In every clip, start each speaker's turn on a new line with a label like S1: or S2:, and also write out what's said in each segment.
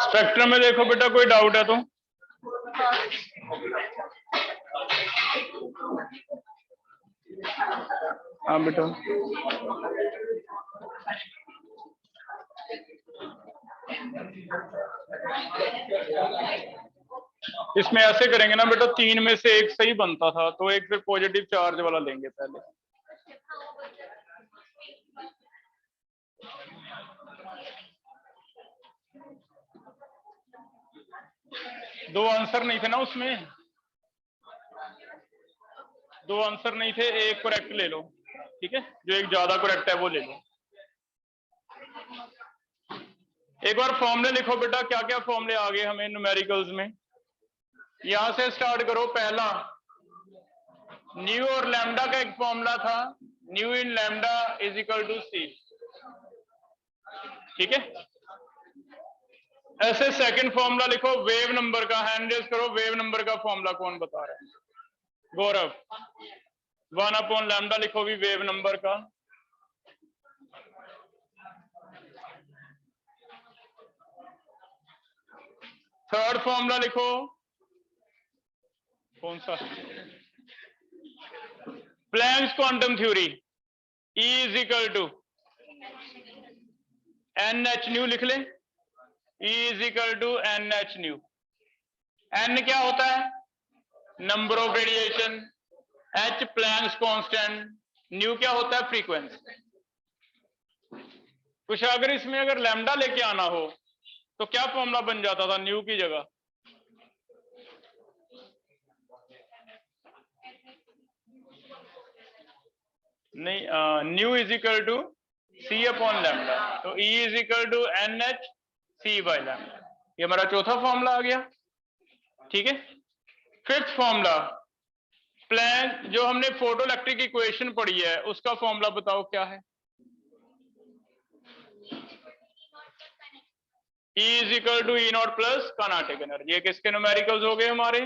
S1: Spectrum में देखो बेटा, कोई डाउट है तो? हाँ बेटा, इसमें ऐसे करेंगे ना बेटा, 3 में से एक सही बनता था तो एक फिर पॉजिटिव चार्ज वाला लेंगे पहले। दो आंसर नहीं थे ना उसमें, 2 आंसर नहीं थे, एक करेक्ट ले लो, ठीक है? जो एक ज्यादा करेक्ट है वो ले लो। एक बार फॉर्मूले लिखो बेटा, क्या क्या फॉर्मूले आ गए हमें न्यूमेरिकल्स में। यहां से स्टार्ट करो। पहला, न्यू और लैम्डा का एक फॉर्मूला था, nu in lambda is equal to C, ठीक है? ऐसे सेकंड फॉर्मूला लिखो वेव नंबर का, हैंड रेज करो, वेव नंबर का फॉर्मूला कौन बता रहा है? गौरव। 1/लैम्डा लिखो भी वेव नंबर का। थर्ड फॉर्मूला लिखो, कौन सा? Planck's quantum theory, E is equal to NH nu लिख ले, E is equal to NH nu. N क्या होता है? Number of radiation, H Planck's constant, new क्या होता है? फ्रीक्वेंसी। कुछ अगर इसमें अगर लैम्डा लेके आना हो तो क्या फॉर्मूला बन जाता था न्यू की जगह? नहीं, न्यू इज इक्वल टू C/लैम्डा, तो E is equal to NH C/लैम्डा। ये हमारा चौथा फॉर्मूला आ गया, ठीक है? फिफ्थ फॉर्मूला, प्लैंक, जो हमने फोटो इलेक्ट्रिक इक्वेशन पढ़ी है उसका फॉर्मूला बताओ क्या है? E is equal to E naught plus kinetic energy. ये किसके न्यूमेरिकल्स हो गए हमारे?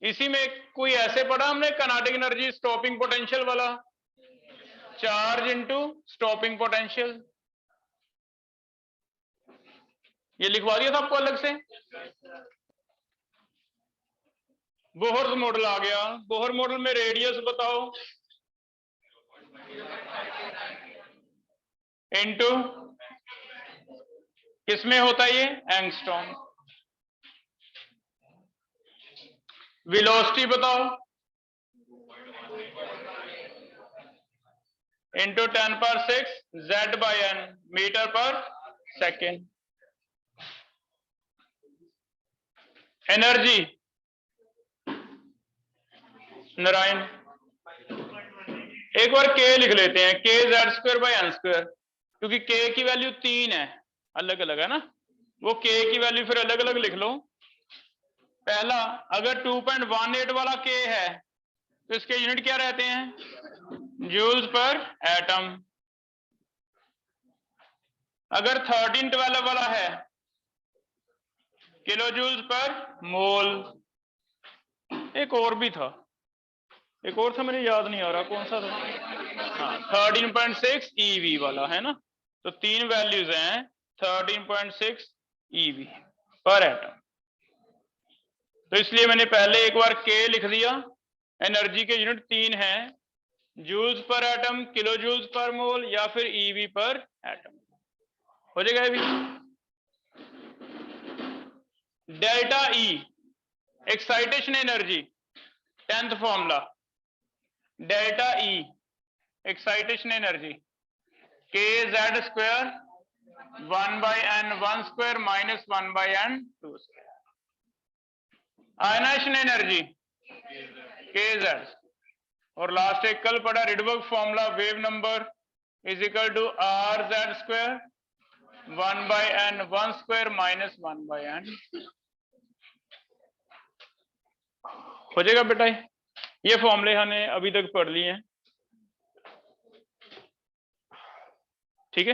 S1: इसी में कोई ऐसे पढ़ा हमने काइनेटिक एनर्जी स्टॉपिंग पोटेंशियल वाला, चार्ज इनटू स्टॉपिंग पोटेंशियल, ये लिखवा दिया था आपको अलग से। बोहर मॉडल आ गया, बोहर मॉडल में रेडियस बताओ इनटू किसमें होता है ये? एंगस्ट्रॉम। वेलोसिटी बताओ इनटू 10⁶ Z/n मीटर पर सेकेंड। एनर्जी नारायण, एक बार K लिख लेते हैं, KZ²/n², क्योंकि K की वैल्यू 3 है, अलग अलग है ना, वो K की वैल्यू फिर अलग अलग लिख लो। पहला, अगर 2.18 वाला K है तो इसके यूनिट क्या रहते हैं? Joules per atom. अगर 1312 वाला है, किलो जूल्स पर मोल। एक और भी था, एक और था, मुझे याद नहीं आ रहा कौन सा था। हाँ, 13.6 EV वाला है ना, तो 3 वैल्यूज हैं 13.6 EV पर एटम। तो इसलिए मैंने पहले एक बार K लिख दिया, एनर्जी के यूनिट 3 हैं, joules per atom, kilo joules per मोल या फिर EV पर एटम। हो जाएगा अभी। Delta E excitation energy, 10th formula, delta E excitation energy KZ² 1/n1² - 1/n2²। Ionisation energy kz, और लास्ट एक कल पढ़ा Rydberg formula wave number is equal to R Z square 1/n 1 square minus 1/n। हो जाएगा बेटा, ये फॉर्मूले हमने अभी तक पढ़ लिए हैं, ठीक है।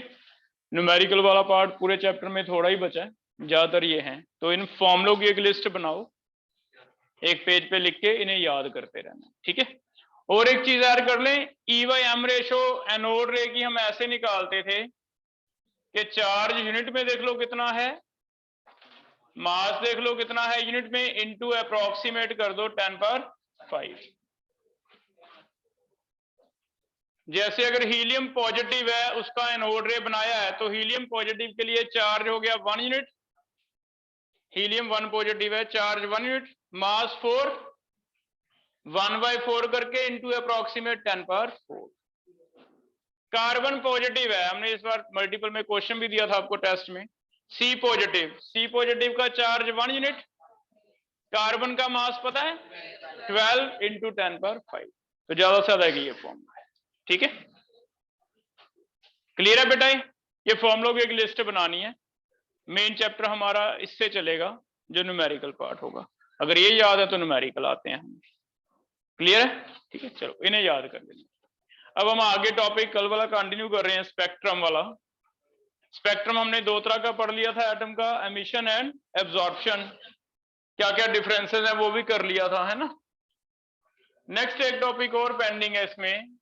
S1: न्यूमेरिकल वाला पार्ट पूरे चैप्टर में थोड़ा ही बचा है, ज्यादातर ये हैं। तो इन फॉर्मूलों की एक लिस्ट बनाओ, एक पेज पे लिख के इन्हें याद करते रहना, ठीक है। और एक चीज ऐड कर लें, E/M रेशो एनोड रे की हम ऐसे निकालते थे कि चार्ज यूनिट में देख लो कितना है, मास देख लो कितना है यूनिट में, इनटू अप्रोक्सीमेट कर दो 10⁵। जैसे अगर हीलियम पॉजिटिव है, उसका एनोड रे बनाया है, तो हीलियम पॉजिटिव के लिए चार्ज हो गया 1 यूनिट, हीलियम 1 पॉजिटिव है, चार्ज 1 यूनिट, मास 4, 1/4 करके इनटू अप्रोक्सीमेट 10⁴। कार्बन पॉजिटिव है, हमने इस बार मल्टीपल में क्वेश्चन भी दिया था आपको टेस्ट में, सी पॉजिटिव का चार्ज 1 यूनिट, कार्बन का मास पता है 12 इंटू 10⁵। तो ज्यादा से ज्यादा ये फॉर्मूला है, ठीक है। क्लियर है बेटा? ये फॉर्मूलों की एक लिस्ट बनानी है, मेन चैप्टर हमारा इससे चलेगा जो न्यूमेरिकल पार्ट होगा। अगर ये याद है तो न्यूमेरिकल आते हैं हम। क्लियर है? ठीक है, चलो इन्हें याद कर लेंगे। अब हम आगे टॉपिक कल वाला कंटिन्यू कर रहे हैं, स्पेक्ट्रम वाला। स्पेक्ट्रम हमने दो तरह का पढ़ लिया था एटम का, एमिशन एंड एब्जॉर्प्शन। क्या क्या डिफरेंसेस हैं वो भी कर लिया था, है ना। नेक्स्ट एक टॉपिक और पेंडिंग है इसमें,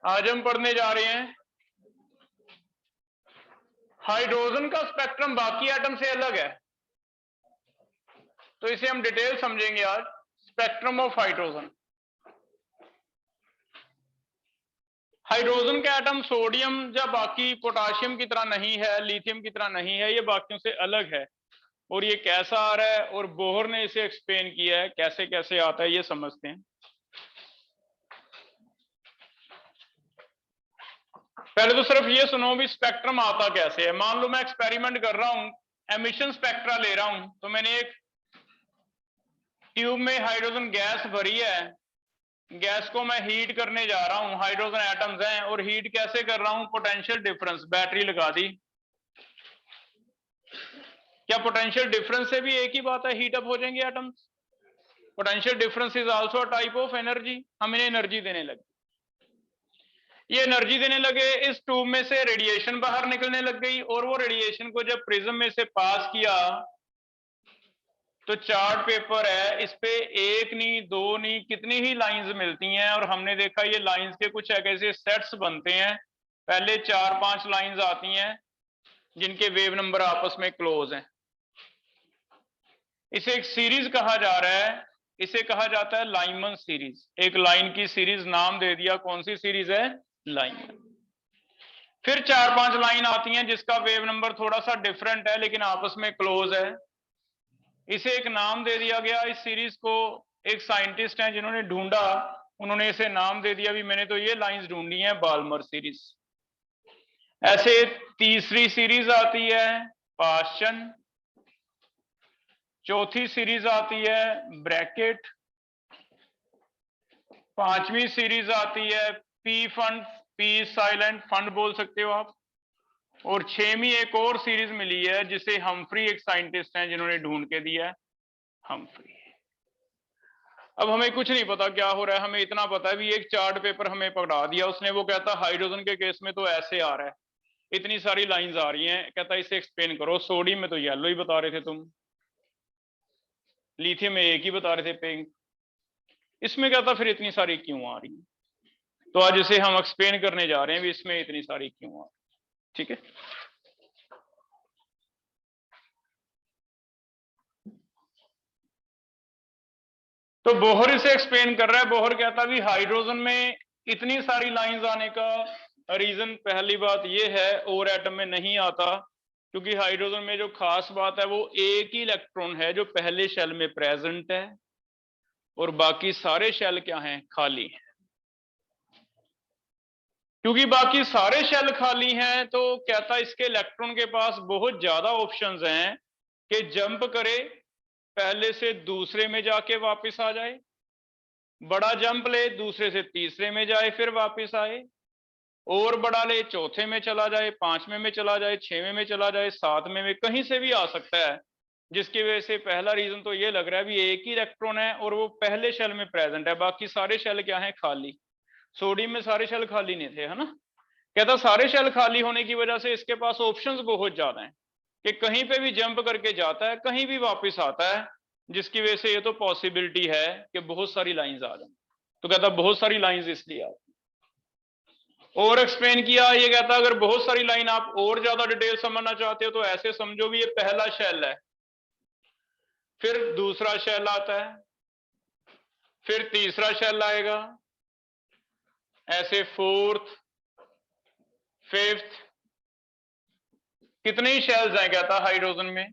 S1: आज हम पढ़ने जा रहे हैं हाइड्रोजन का स्पेक्ट्रम बाकी एटम से अलग है, तो इसे हम डिटेल समझेंगे आज। Spectrum of hydrogen. हाइड्रोजन का एटम सोडियम या बाकी पोटाशियम की तरह नहीं है, लिथियम की तरह नहीं है, ये बाकियों से अलग है। और ये कैसा आ रहा है, और बोहर ने इसे एक्सप्लेन किया है कैसे कैसे आता है, ये समझते हैं। पहले तो सिर्फ ये सुनो भी स्पेक्ट्रम आता कैसे है। मान लो मैं एक्सपेरिमेंट कर रहा हूं, एमिशन स्पेक्ट्रा ले रहा हूं, तो मैंने एक ट्यूब में हाइड्रोजन गैस भरी है, गैस को मैं हीट करने जा रहा हूं, हाइड्रोजन एटम्स हैं, और हीट कैसे कर रहा हूं, पोटेंशियल डिफरेंस, बैटरी लगा दी। क्या पोटेंशियल डिफरेंस से भी एक ही बात है, हीट अप हो जाएंगे atoms? Potential difference is also a type of energy. हम इन्हें एनर्जी देने लगे, ये एनर्जी देने लगे, इस ट्यूब में से रेडिएशन बाहर निकलने लग गई, और वो रेडिएशन को जब प्रिज्म में से पास किया तो चार्ट पेपर है, इस पे एक नहीं दो नहीं कितनी ही लाइंस मिलती हैं, और हमने देखा ये लाइंस के कुछ ऐसे सेट्स बनते हैं। पहले 4-5 लाइंस आती हैं जिनके वेव नंबर आपस में क्लोज हैं, इसे एक सीरीज कहा जा रहा है, इसे कहा जाता है लाइमन सीरीज। एक लाइन की सीरीज नाम दे दिया, कौन सी सीरीज है? लाइमन। फिर 4-5 लाइन आती हैं जिसका वेव नंबर थोड़ा सा डिफरेंट है लेकिन आपस में क्लोज है, इसे एक नाम दे दिया गया। इस सीरीज को एक साइंटिस्ट हैं जिन्होंने ढूंढा, उन्होंने इसे नाम दे दिया, भी मैंने तो ये लाइंस ढूंढी हैं, बाल्मर सीरीज। ऐसे तीसरी सीरीज आती है पाश्चन, चौथी सीरीज आती है ब्रैकेट, पांचवी सीरीज आती है P fund, P silent fund बोल सकते हो आप, और छहवीं एक और सीरीज मिली है जिसे हम्फ्री, एक साइंटिस्ट हैं जिन्होंने ढूंढ के दिया है, हम्फ्री। अब हमें कुछ नहीं पता क्या हो रहा है, हमें इतना पता है भी एक चार्ट पेपर हमें पकड़ा दिया उसने, वो कहता हाइड्रोजन के केस में तो ऐसे आ रहा है, इतनी सारी लाइंस आ रही हैं, कहता इसे एक्सप्लेन करो। सोडियम में तो येलो ही बता रहे थे तुम, लिथियम में एक ही बता रहे थे पिंक, इसमें कहता फिर इतनी सारी क्यों आ रही है? तो आज इसे हम एक्सप्लेन करने जा रहे हैं भी इसमें इतनी सारी क्यों आ रही, ठीक है। तो बोहर इसे एक्सप्लेन कर रहा है। बोहर कहता भी हाइड्रोजन में इतनी सारी लाइंस आने का रीजन, पहली बात ये है और एटम में नहीं आता, क्योंकि हाइड्रोजन में जो खास बात है वो एक ही इलेक्ट्रॉन है जो पहले शेल में प्रेजेंट है, और बाकी सारे शेल क्या हैं? खाली हैं। क्योंकि बाकी सारे शेल खाली हैं तो कहता इसके इलेक्ट्रॉन के पास बहुत ज्यादा ऑप्शंस हैं कि जंप करे, पहले से दूसरे में जाके वापस आ जाए, बड़ा जंप ले दूसरे से तीसरे में जाए फिर वापस आए, और बड़ा ले चौथे में चला जाए, पांचवें में चला जाए, छवें में चला जाए, सातवें में कहीं से भी आ सकता है। जिसकी वजह से पहला रीजन तो ये लग रहा है भी एक ही इलेक्ट्रॉन है और वो पहले शेल में प्रेजेंट है, बाकी सारे शेल क्या है, खाली। सोडियम में सारे शेल खाली नहीं थे, है ना। कहता सारे शेल खाली होने की वजह से इसके पास ऑप्शंस बहुत ज्यादा हैं कि कहीं पे भी जंप करके जाता है, कहीं भी वापस आता है, जिसकी वजह से ये तो पॉसिबिलिटी है कि बहुत सारी लाइंस आ जाए। तो कहता बहुत सारी लाइंस इसलिए आती। और एक्सप्लेन किया, ये कहता अगर बहुत सारी लाइन आप और ज्यादा डिटेल समझना चाहते हो तो ऐसे समझो भी ये पहला शेल है, फिर दूसरा शेल आता है, फिर तीसरा शेल आएगा, ऐसे फोर्थ, फिफ्थ, कितने ही शेल्स हैं कहता हाइड्रोजन में।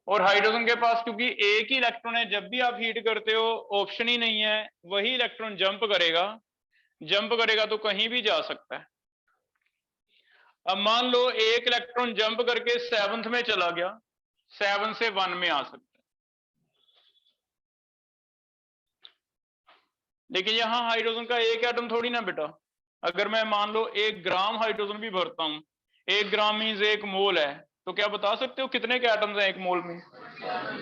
S1: और हाइड्रोजन के पास क्योंकि एक ही इलेक्ट्रॉन है, जब भी आप हीट करते हो ऑप्शन ही नहीं है, वही इलेक्ट्रॉन जंप करेगा, जंप करेगा तो कहीं भी जा सकता है। अब मान लो एक इलेक्ट्रॉन जंप करके 7th में चला गया, 7 से 1 में आ सकता है। लेकिन यहां हाइड्रोजन का एक एटम थोड़ी ना बेटा, अगर मैं मान लो 1 ग्राम हाइड्रोजन भी भरता हूं, 1 ग्राम मीन्स 1 मोल है, तो क्या बता सकते हो कितने के एटम्स हैं 1 मोल में?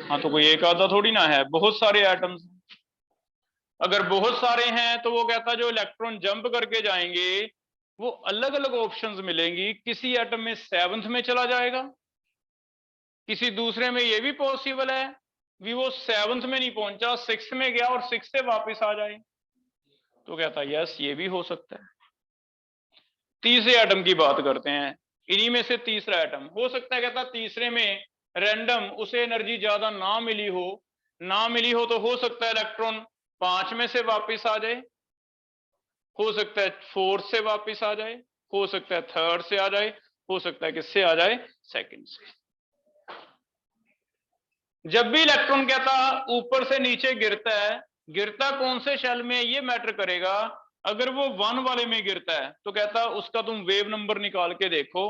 S1: हाँ, तो कोई एक आधा थोड़ी ना है, बहुत सारे एटम्स। अगर बहुत सारे हैं तो वो कहता जो इलेक्ट्रॉन जंप करके जाएंगे वो अलग अलग ऑप्शंस मिलेंगी, किसी एटम में 7th में चला जाएगा, किसी दूसरे में ये भी पॉसिबल है भी वो 7th में नहीं पहुंचा, 6th में गया और 6 से वापस आ जाए। तो कहता यस ये भी हो सकता है। तीसरे एटम की बात करते हैं, इन्हीं में से तीसरा एटम हो सकता है, कहता तीसरे में रैंडम उसे एनर्जी ज्यादा ना मिली हो तो हो सकता है इलेक्ट्रॉन 5 में से वापस आ जाए, हो सकता है 4th से वापस आ जाए, हो सकता है 3rd से आ जाए, हो सकता है किससे आ जाए, 2nd से। जब भी इलेक्ट्रॉन कहता ऊपर से नीचे गिरता है, गिरता कौन से शेल में ये मैटर करेगा। अगर वो 1 वाले में गिरता है तो कहता उसका तुम वेव नंबर निकाल के देखो,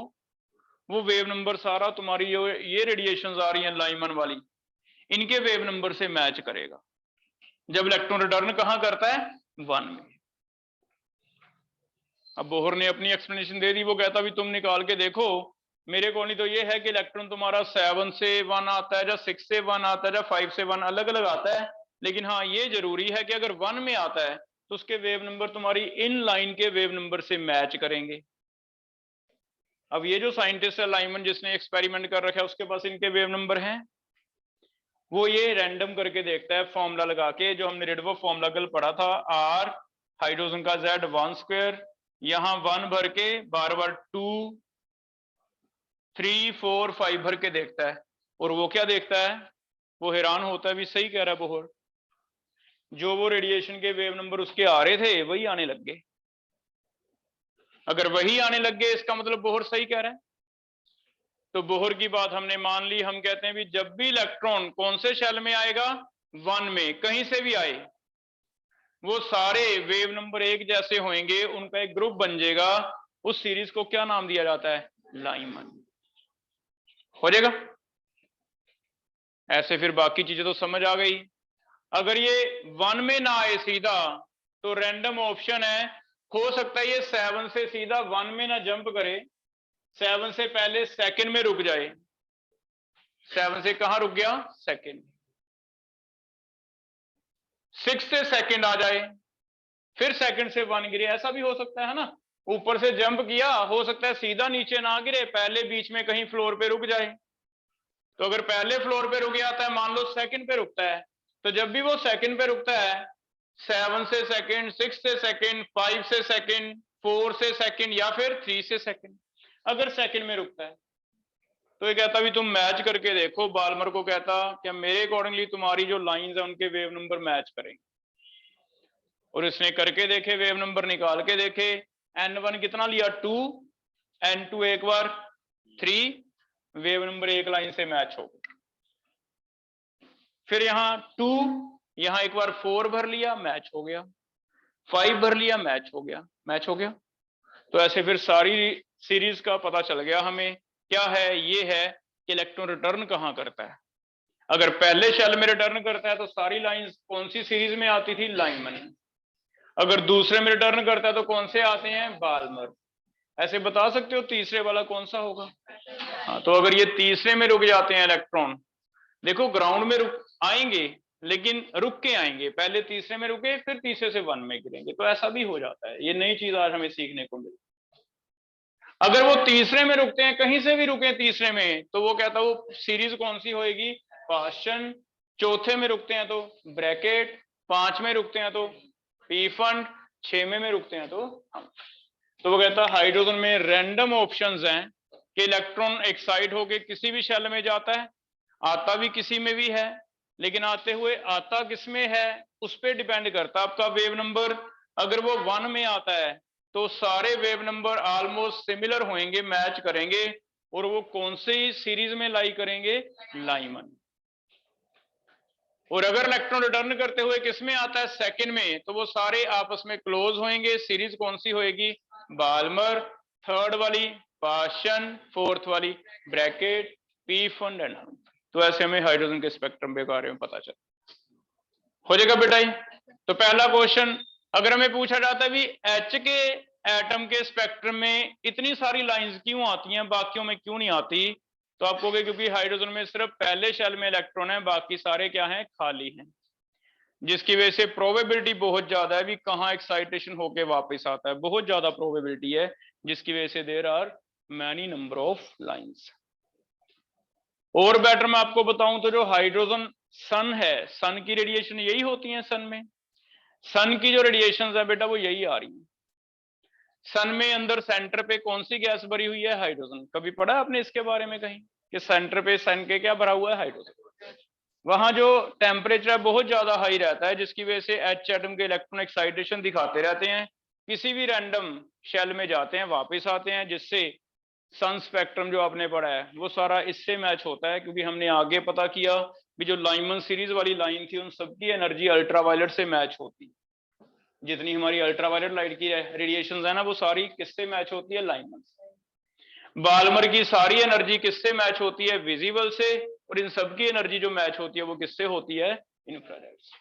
S1: वो वेव नंबर सारा तुम्हारी जो ये रेडिएशन आ रही है लाइमन वाली, इनके वेव नंबर से मैच करेगा जब इलेक्ट्रॉन रिटर्न कहां करता है, 1 में। अब बोहर ने अपनी एक्सप्लेनेशन दे दी, वो कहता भी तुम निकाल के देखो, मेरे अकॉर्डिंग तो ये है कि इलेक्ट्रॉन तुम्हारा 7 से 1 आता है या 6 से 1 आता है या 5 से 1 अलग अलग आता है, लेकिन हाँ ये जरूरी है कि अगर 1 में आता है तो उसके वेव नंबर तुम्हारी इन लाइन के वेव नंबर से मैच करेंगे। अब ये जो साइंटिस्ट है लाइमन जिसने एक्सपेरिमेंट कर रखा है उसके पास इनके वेव नंबर हैं, वो ये रैंडम करके देखता है फॉर्मूला लगा के, जो हमने रेडवर्फ फॉर्मूला कल पढ़ा था, R हाइड्रोजन का Z 1 यहां 1 भर के बार बार 2 3 4 5 भर के देखता है, और वो क्या देखता है, वो हैरान होता है भी सही कह रहा है बोहर, जो वो रेडिएशन के वेव नंबर उसके आ रहे थे वही आने लग गए। अगर वही आने लग गए इसका मतलब बोहर सही कह रहा है। तो बोहर की बात हमने मान ली, हम कहते हैं भी जब भी इलेक्ट्रॉन कौन से शेल में आएगा, 1 में, कहीं से भी आए, वो सारे वेव नंबर एक जैसे होंगे, उनका एक ग्रुप बन जाएगा, उस सीरीज को क्या नाम दिया जाता है, लाइमन। हो जाएगा ऐसे, फिर बाकी चीजें तो समझ आ गई। अगर ये 1 में ना आए सीधा तो रैंडम ऑप्शन है, हो सकता है ये 7 से सीधा 1 में ना जंप करे, 7 से पहले 2nd में रुक जाए, 7 से कहां रुक गया, 2nd, 6 से 2nd आ जाए, फिर 2nd से 1 गिरे, ऐसा भी हो सकता है ना। ऊपर से जंप किया, हो सकता है सीधा नीचे ना गिरे, पहले बीच में कहीं फ्लोर पे रुक जाए। तो अगर पहले फ्लोर पे रुक जाता है, मान लो 2nd पे रुकता है, तो जब भी वो 2nd पे रुकता है, 7 से 2nd, 6 से 2nd, 5 से 2nd, 4 से 2nd या फिर 3 से 2nd, अगर 2nd में रुकता है तो ये कहता भी तुम मैच करके देखो। बाल्मर को कहता कि मेरे अकॉर्डिंगली तुम्हारी जो लाइंस है उनके वेव नंबर मैच करेंगे, और इसने करके देखे, वेव नंबर निकाल के देखे, N1 कितना लिया 2, N2 एक बार 3, वेव नंबर एक लाइन से मैच हो गया। फिर यहाँ 2, यहाँ एक बार 4 भर लिया, मैच हो गया, 5 भर लिया, मैच हो गया, मैच हो गया। तो ऐसे फिर सारी सीरीज का पता चल गया हमें क्या है, ये है कि इलेक्ट्रॉन रिटर्न कहां करता है। अगर पहले शेल में रिटर्न करता है तो सारी लाइंस कौन सी सीरीज में आती थी, लाइमन। अगर दूसरे में रिटर्न करता है तो कौन से आते हैं, बाल्मर। ऐसे बता सकते हो तीसरे वाला कौन सा होगा। हाँ, तो अगर ये तीसरे में रुक जाते हैं इलेक्ट्रॉन, देखो ग्राउंड में रुक आएंगे लेकिन रुक के आएंगे, पहले तीसरे में रुके फिर तीसरे से 1 में गिरेंगे, तो ऐसा भी हो जाता है। ये नई चीज आज हमें सीखने को मिली। अगर वो तीसरे में रुकते हैं, कहीं से भी रुके तीसरे में, तो वो कहता है वो सीरीज कौन सी होएगी, पाशन। चौथे में रुकते हैं तो ब्रैकेट, 5 में रुकते हैं तो पी फंड, 6 में रुकते हैं तो हम। तो वो कहता है हाइड्रोजन में रैंडम ऑप्शंस हैं कि इलेक्ट्रॉन एक्साइट होके किसी भी शेल में जाता है, आता भी किसी में भी है, लेकिन आते हुए आता किसमें है उस पर डिपेंड करता है आपका वेव नंबर। अगर वो 1 में आता है तो सारे वेव नंबर ऑलमोस्ट सिमिलर होंगे, मैच करेंगे, और वो कौन सी सीरीज में लाई करेंगे, लाइमन। और अगर इलेक्ट्रॉन रिटर्न करते हुए किसमें आता है, सेकंड में, तो वो सारे आपस में क्लोज होंगे, सीरीज कौन सी होएगी, बाल्मर। थर्ड वाली पाशन, फोर्थ वाली ब्रैकेट, पी फंड एंड। तो ऐसे हमें हाइड्रोजन के स्पेक्ट्रम के बारे में पता चला। हो जाएगा बेटा। तो पहला क्वेश्चन अगर हमें पूछा जाता है भी एच के एटम के स्पेक्ट्रम में इतनी सारी लाइंस क्यों आती हैं, बाकियों में क्यों नहीं आती, तो आप कहोगे क्योंकि हाइड्रोजन में सिर्फ पहले शेल में इलेक्ट्रॉन है, बाकी सारे क्या हैं, खाली हैं, जिसकी वजह से प्रोबेबिलिटी बहुत ज्यादा है भी कहाँ एक्साइटेशन होके वापस आता है, बहुत ज्यादा प्रोबेबिलिटी है, जिसकी वजह से there are many number of lines. और बेटर मैं आपको बताऊं तो जो हाइड्रोजन सन है, सन की रेडिएशन यही होती है, सन में सन की जो रेडिएशन है बेटा वो यही आ रही है। सन में अंदर सेंटर पे कौन सी गैस भरी हुई है, हाइड्रोजन। कभी पढ़ा आपने इसके बारे में कहीं कि सेंटर पे सन के क्या भरा हुआ है, हाइड्रोजन। वहां जो टेम्परेचर है बहुत ज्यादा हाई रहता है, जिसकी वजह से एच एटम के इलेक्ट्रॉन एक्साइटेशन दिखाते रहते हैं, किसी भी रैंडम शेल में जाते हैं वापस आते हैं, जिससे सन स्पेक्ट्रम जो आपने पढ़ा है वो सारा इससे मैच होता है। क्योंकि हमने आगे पता किया कि जो लाइमन सीरीज वाली लाइन थी उन सबकी एनर्जी अल्ट्रावायलेट से मैच होती है, जितनी हमारी अल्ट्रावायलेट लाइट की रेडिएशन है ना वो सारी किससे मैच होती है, लाइमन से। बाल्मर की सारी एनर्जी किससे मैच होती है, विजिबल से, और इन सबकी एनर्जी जो मैच होती है वो किससे होती है, इंफ्रारेड से।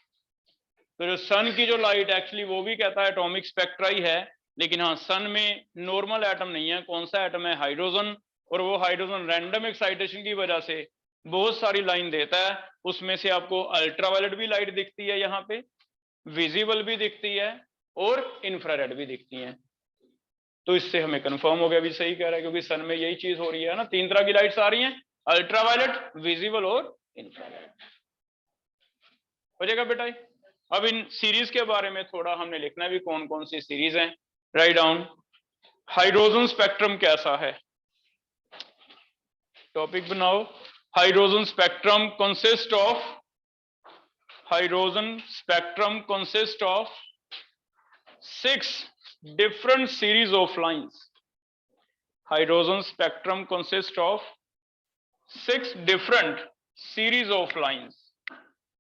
S1: तो जो सन की जो लाइट एक्चुअली वो भी कहता है एटॉमिक स्पेक्ट्रा ही है, लेकिन हाँ सन में नॉर्मल एटम नहीं है, कौन सा एटम है, हाइड्रोजन। और वो हाइड्रोजन रैंडम एक्साइटेशन की वजह से बहुत सारी लाइन देता है, उसमें से आपको अल्ट्रावायलेट भी लाइट दिखती है यहाँ पे, विजिबल भी दिखती है, और इंफ्रारेड भी दिखती है। तो इससे हमें कंफर्म हो गया भी सही कह रहा है, क्योंकि सन में यही चीज हो रही है ना, 3 तरह की लाइट्स आ रही हैं, अल्ट्रावायलेट, विजिबल और इंफ्रारेड। हो जाएगा बेटा। अब इन सीरीज के बारे में थोड़ा हमने लिखना है भी कौन कौन सी सीरीज हैं। Write down. हाइड्रोजन स्पेक्ट्रम कैसा है, टॉपिक बनाओ। Hydrogen spectrum consist of, hydrogen spectrum consist of 6 different series of lines. Hydrogen spectrum consists of 6 different series of lines.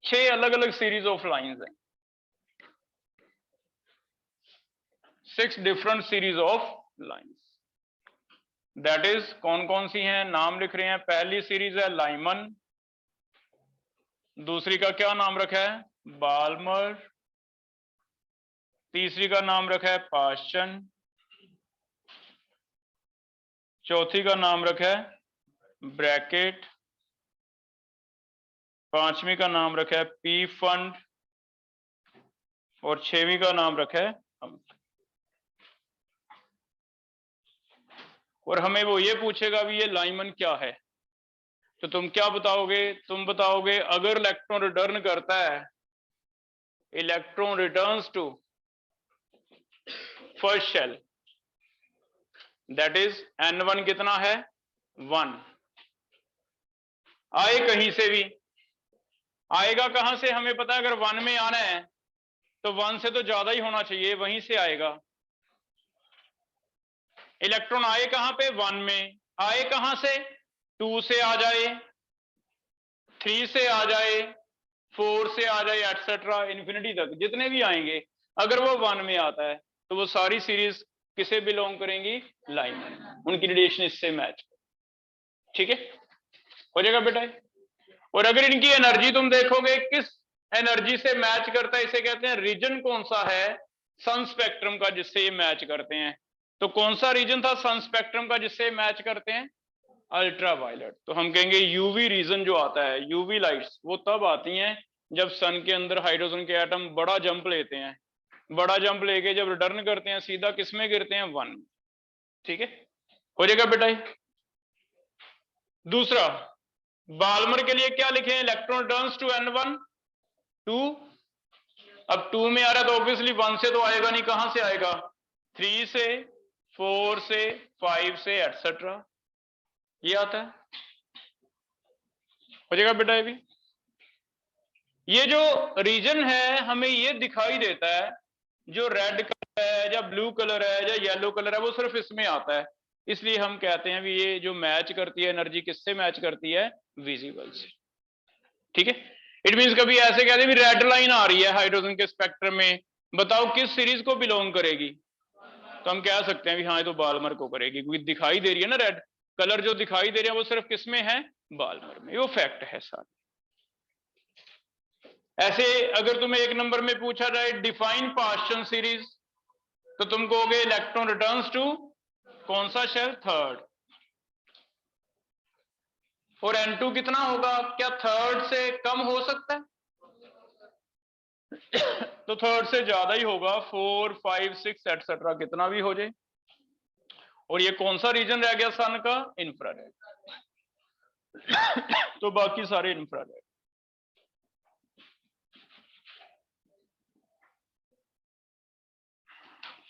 S1: 6 अलग अलग series of lines हैं, 6 different series of lines. That is कौन कौन सी हैं, नाम लिख रहे हैं। पहली सीरीज है लाइमन, दूसरी का क्या नाम रखा है, बाल्मर, तीसरी का नाम रखा है पाशन, चौथी का नाम रखा है ब्रैकेट, पांचवी का नाम रखा है पी फंड, और 6वीं का नाम रखा है हम। और हमें वो ये पूछेगा भी ये लाइमन क्या है, तो तुम क्या बताओगे, तुम बताओगे अगर इलेक्ट्रॉन रिटर्न करता है, electron returns to first shell, that is N1 कितना है, 1। आए कहीं से भी, आएगा कहां से हमें पता है, अगर 1 में आना है तो 1 से तो ज्यादा ही होना चाहिए, वहीं से आएगा। इलेक्ट्रॉन आए कहां पे, 1 में, आए कहां से, 2 से आ जाए, 3 से आ जाए, 4 से आ जाए, एटसेट्रा इन्फिनिटी तक जितने भी आएंगे, अगर वो 1 में आता है तो वो सारी सीरीज किसे बिलोंग करेंगी, लाइमन। उनकी रेडिएशन इससे मैच, ठीक है, हो जाएगा बेटा। और अगर इनकी एनर्जी तुम देखोगे किस एनर्जी से मैच करता है, इसे कहते हैं रीजन कौन सा है सन स्पेक्ट्रम का जिससे ये मैच करते हैं। तो कौन सा रीजन था सन स्पेक्ट्रम का जिससे मैच करते हैं? अल्ट्रावायलेट। तो हम कहेंगे यूवी रीजन जो आता है, यूवी लाइट्स, वो तब आती हैं जब सन के अंदर हाइड्रोजन के एटम बड़ा जंप लेते हैं। बड़ा जंप लेके जब रिटर्न करते हैं सीधा किस में गिरते हैं? 1। ठीक है, हो जाएगा बेटा। दूसरा, बाल्मर के लिए क्या लिखे? Electron returns to N1 2। अब 2 में आ रहा है तो ऑब्वियसली 1 से तो आएगा नहीं, कहां से आएगा? 3 से, 4 से, 5 से, एटसेट्रा, ये आता है। हो जाएगा बेटा। भी ये जो रीजन है हमें ये दिखाई देता है, जो रेड कलर है या ब्लू कलर है या येलो कलर है वो सिर्फ इसमें आता है। इसलिए हम कहते हैं भी ये जो मैच करती है एनर्जी किससे मैच करती है? विजिबल से। ठीक है, इट मींस कभी ऐसे कहते हैं भी रेड लाइन आ रही है हाइड्रोजन के स्पेक्ट्रम में, बताओ किस सीरीज को बिलोंग करेगी? तो हम कह सकते हैं भी हाँ ये तो बाल्मर को करेगी, क्योंकि दिखाई दे रही है ना, रेड कलर जो दिखाई दे रहा है वो सिर्फ किसमें है? बाल्मर में। वो फैक्ट है सारे। ऐसे अगर तुम्हें 1 नंबर में पूछा जाए डिफाइन पास्चन सीरीज, तो तुम कहोगे इलेक्ट्रॉन रिटर्न्स टू कौन सा शेल? 3rd। और N2 कितना होगा? क्या 3rd से कम हो सकता है? तो 3rd से ज्यादा ही होगा, 4 5 6 एटसेट्रा, कितना भी हो जाए। और ये कौन सा रीजन रह गया सन का? इंफ्रारेड। तो बाकी सारे इंफ्रारेड।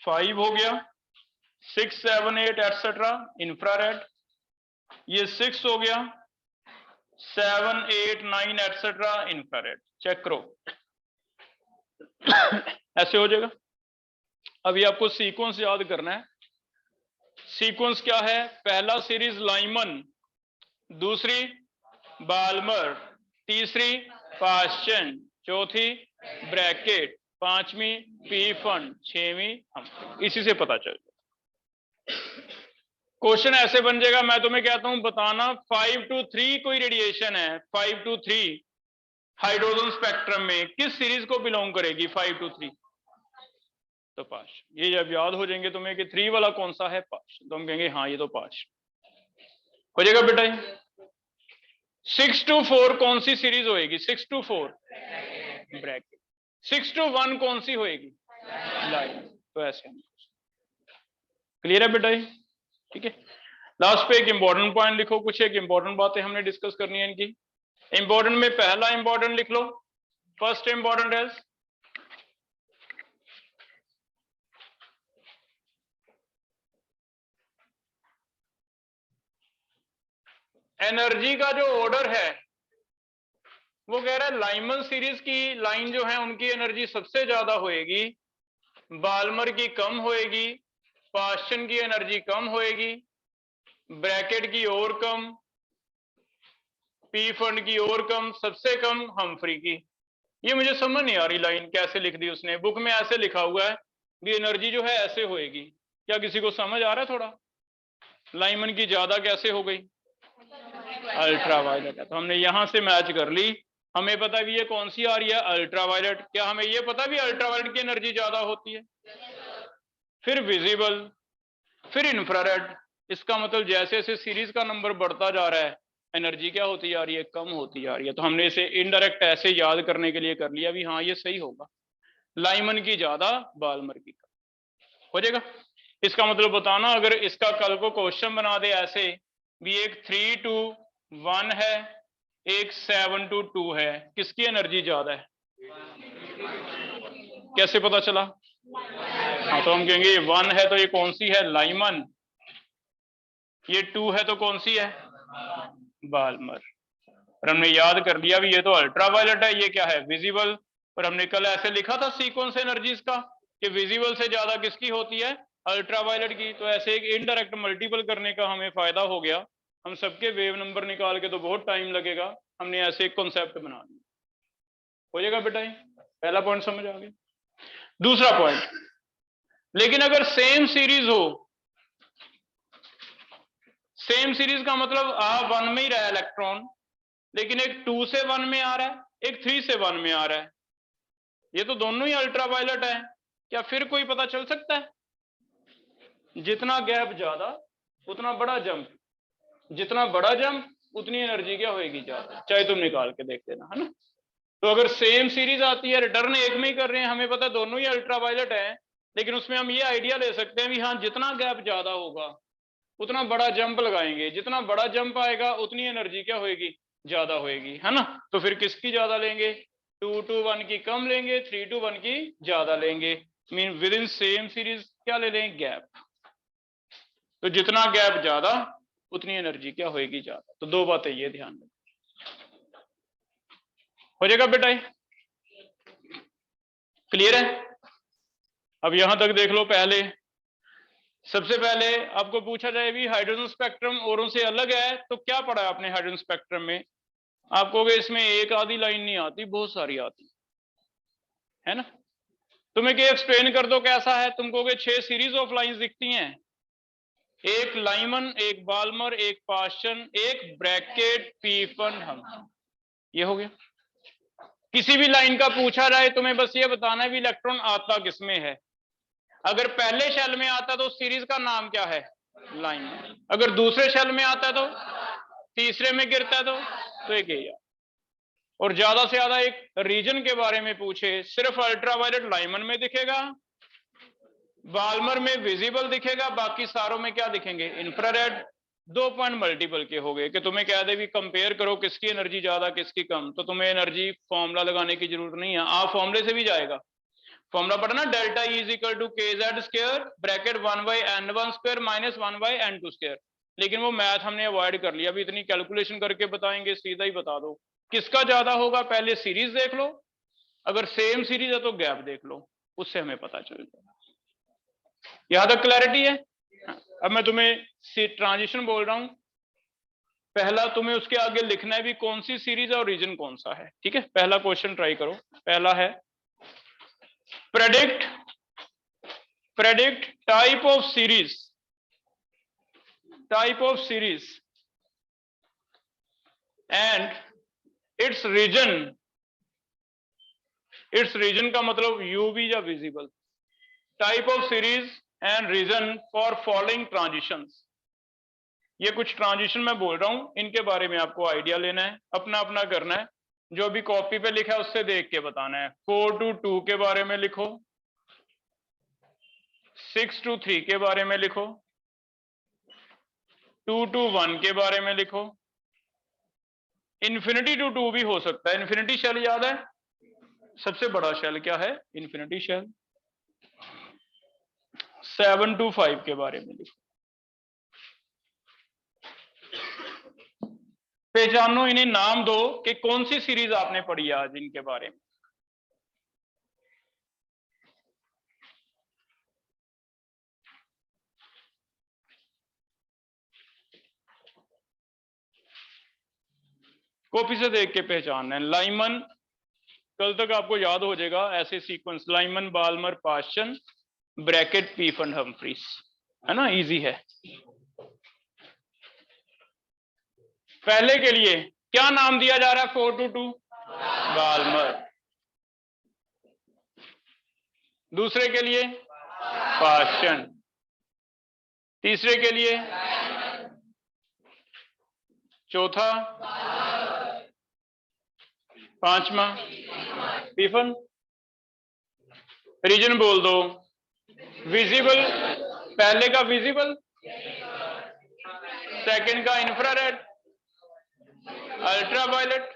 S1: 5 हो गया, 6 7 8 एटसेट्रा इंफ्रारेड। ये 6 हो गया, 7 8 9 एटसेट्रा इंफ्रारेड। चेक करो। ऐसे हो जाएगा। अभी आपको सीक्वेंस याद करना है। सीक्वेंस क्या है? पहला सीरीज लाइमन, दूसरी बाल्मर, तीसरी पास्चन, चौथी ब्रैकेट, 5वीं पीफन, 6वीं हम। इसी से पता चल जाएगा। क्वेश्चन ऐसे बन जाएगा, मैं तुम्हें कहता हूं बताना 5 to 3 कोई रेडिएशन है, 5 to 3 हाइड्रोजन स्पेक्ट्रम में किस सीरीज को बिलोंग करेगी? 5 to 3 तो 5। ये जब याद हो जाएंगे तुम्हें कि 3 वाला कौन सा है? 5, तो हम कहेंगे हाँ ये तो 5 हो जाएगा बेटा। 6 to 4 कौन सी सीरीज होएगी? 6 to 4 ब्रैकेट। 6 to 1 कौन सी होएगी? लाइन। तो ऐसे हम, क्लियर है बेटा? ठीक है, लास्ट पे एक इंपॉर्टेंट पॉइंट लिखो, कुछ एक इंपॉर्टेंट बातें हमने डिस्कस करनी है इनकी। इंपॉर्टेंट में पहला इंपॉर्टेंट लिख लो, फर्स्ट इंपॉर्टेंट है एनर्जी का जो ऑर्डर है वो कह रहा है लाइमन सीरीज की लाइन जो है उनकी एनर्जी सबसे ज्यादा होएगी, बाल्मर की कम होएगी, पास्चन की एनर्जी कम होएगी, ब्रैकेट की और कम, पी फंड की और कम, सबसे कम हम्फ्री की। ये मुझे समझ नहीं आ रही लाइन कैसे लिख दी उसने, बुक में ऐसे लिखा हुआ है भी एनर्जी जो है ऐसे होएगी, क्या किसी को समझ आ रहा है थोड़ा? लाइमन की ज्यादा कैसे हो गई? अल्ट्रावायलेट है, तो हमने यहां से मैच कर ली। हमें पता भी ये कौन सी आ रही है? अल्ट्रावायलेट। क्या हमें ये पता भी अल्ट्रावायलेट की एनर्जी ज्यादा होती है? फिर विजिबल, फिर इंफ्रारेड। इसका मतलब जैसे जैसे सीरीज का नंबर बढ़ता जा रहा है एनर्जी क्या होती जा रही है? कम होती जा रही है। तो हमने इसे इनडायरेक्ट ऐसे याद करने के लिए कर लिया भी हाँ ये सही होगा, लाइमन की ज्यादा, बाल्मर की कम। हो जाएगा। इसका मतलब बताना, अगर इसका कल को क्वेश्चन बना दे ऐसे भी, एक 3 to 1 है, एक 7 to 2 है, किसकी एनर्जी ज्यादा है? कैसे पता चला? हाँ, तो हम कहेंगे ये 1 है तो ये कौन सी है? लाइमन। ये 2 है तो कौन सी है? बाल्मर। और हमने याद कर लिया भी ये तो अल्ट्रावायलेट है, ये क्या है? विजिबल। और हमने कल ऐसे लिखा था सीक्वेंस एनर्जीज का कि विजिबल से ज्यादा किसकी होती है? अल्ट्रावायलेट की। तो ऐसे एक इनडायरेक्ट मल्टीपल करने का हमें फायदा हो गया। हम सबके वेव नंबर निकाल के तो बहुत टाइम लगेगा, हमने ऐसे एक कॉन्सेप्ट बना लिया। हो जाएगा बेटा? पहला पॉइंट समझ आ गया। दूसरा पॉइंट, लेकिन अगर सेम सीरीज हो, सेम सीरीज का मतलब A1 में ही रहा इलेक्ट्रॉन, लेकिन एक 2 से 1 में आ रहा है, एक 3 से 1 में आ रहा है, ये तो दोनों ही अल्ट्रावायलेट है। क्या फिर कोई पता चल सकता है? जितना गैप ज्यादा उतना बड़ा जंप, जितना बड़ा जंप उतनी एनर्जी क्या होगी ज्यादा, चाहे तुम निकाल के देख लेना, है ना। तो अगर सेम सीरीज आती है, रिटर्न एक में ही कर रहे हैं, हमें पता दोनों ही अल्ट्रावायलेट है, लेकिन उसमें हम ये आइडिया ले सकते हैं भी हाँ जितना गैप ज्यादा होगा उतना बड़ा जंप लगाएंगे, जितना बड़ा जंप आएगा उतनी एनर्जी क्या होगी, ज्यादा होगी, है ना। तो फिर किसकी ज्यादा लेंगे, 2 to 1 की कम लेंगे, 3 to 1 की ज्यादा लेंगे। Mean with in same series क्या ले लें, गैप। तो जितना गैप ज्यादा उतनी एनर्जी क्या होगी ज्यादा। तो दो बातें ये ध्यान में, हो जाएगा बेटा, क्लियर है। अब यहां तक देख लो। पहले सबसे पहले आपको पूछा जाए भी हाइड्रोजन स्पेक्ट्रम औरों से अलग है, तो क्या पढ़ा है आपने हाइड्रोजन स्पेक्ट्रम में? आप कहोगे इसमें एक आधी लाइन नहीं आती, बहुत सारी आती है ना। तुम्हें क्या एक्सप्लेन कर दो कैसा है, तुम कहोगे 6 सीरीज ऑफ लाइंस दिखती हैं, एक लाइमन, एक बाल्मर, एक पास्चन, एक ब्रैकेट पीफन हम, ये हो गया। किसी भी लाइन का पूछा जाए तुम्हें बस ये बताना है भी इलेक्ट्रॉन आता किसमें है। अगर पहले शेल में आता तो सीरीज का नाम क्या है, लाइन। अगर दूसरे शेल में आता तो, तीसरे में गिरता तो एक ये। और ज्यादा से ज्यादा एक रीजन के बारे में पूछे, सिर्फ अल्ट्रावायलेट लाइमन में दिखेगा, बाल्मर में विजिबल दिखेगा, बाकी सारों में क्या दिखेंगे, इंफ्रारेड। 2 पॉइंट मल्टीपल के हो गए कि तुम्हें कह दे भी कंपेयर करो किसकी एनर्जी ज्यादा किसकी कम, तो तुम्हें एनर्जी फॉर्मूला लगाने की जरूरत नहीं है, आप फॉर्मूले से भी जाएगा। फॉर्मूला पढ़ना, delta E is equal to K Z square bracket 1 by n1 square minus 1 by n2 square. लेकिन वो मैथ हमने अवॉइड कर लिया, अभी इतनी कैलकुलेशन करके बताएंगे, सीधा ही बता दो किसका ज्यादा होगा। पहले सीरीज देख लो, अगर सेम सीरीज है तो गैप देख लो, उससे हमें पता चल जाएगा। यहां तक क्लैरिटी है। अब मैं तुम्हें ट्रांजिशन बोल रहा हूं, पहला तुम्हें उसके आगे लिखना है भी कौन सी सीरीज है और रीजन कौन सा है, ठीक है। पहला क्वेश्चन ट्राई करो। पहला है predict type of series and its region का मतलब यूवी या visible. Type of series and region for following transitions. ये कुछ ट्रांजिशन मैं बोल रहा हूं, इनके बारे में आपको आइडिया लेना है, अपना अपना करना है, जो भी कॉपी पे लिखा है उससे देख के बताना है। 4 to 2 के बारे में लिखो, 6 to 3 के बारे में लिखो, 2 to 1 के बारे में लिखो, इन्फिनिटी टू 2 भी हो सकता है। इन्फिनिटी शेल याद है, सबसे बड़ा शेल क्या है, इन्फिनिटी शेल। 7 to 5 के बारे में लिखो। पहचानो, इन्हें नाम दो कि कौन सी सीरीज आपने पढ़ी है आज इनके बारे में। कॉपी से देख के पहचानना है। लाइमन, कल तक आपको याद हो जाएगा ऐसे sequence, Lyman, Balmer, Paschen, Brackett Pfund Humphreys, है ना, इजी है। पहले के लिए क्या नाम दिया जा रहा है, 4 to 2 बाल्मर। दूसरे के लिए पास्चन, तीसरे के लिए, चौथा, पांचवा पीफन। रीजन बोल दो, विजिबल, पहले का विजिबल, सेकंड का इंफ्रारेड, अल्ट्रावायलेट,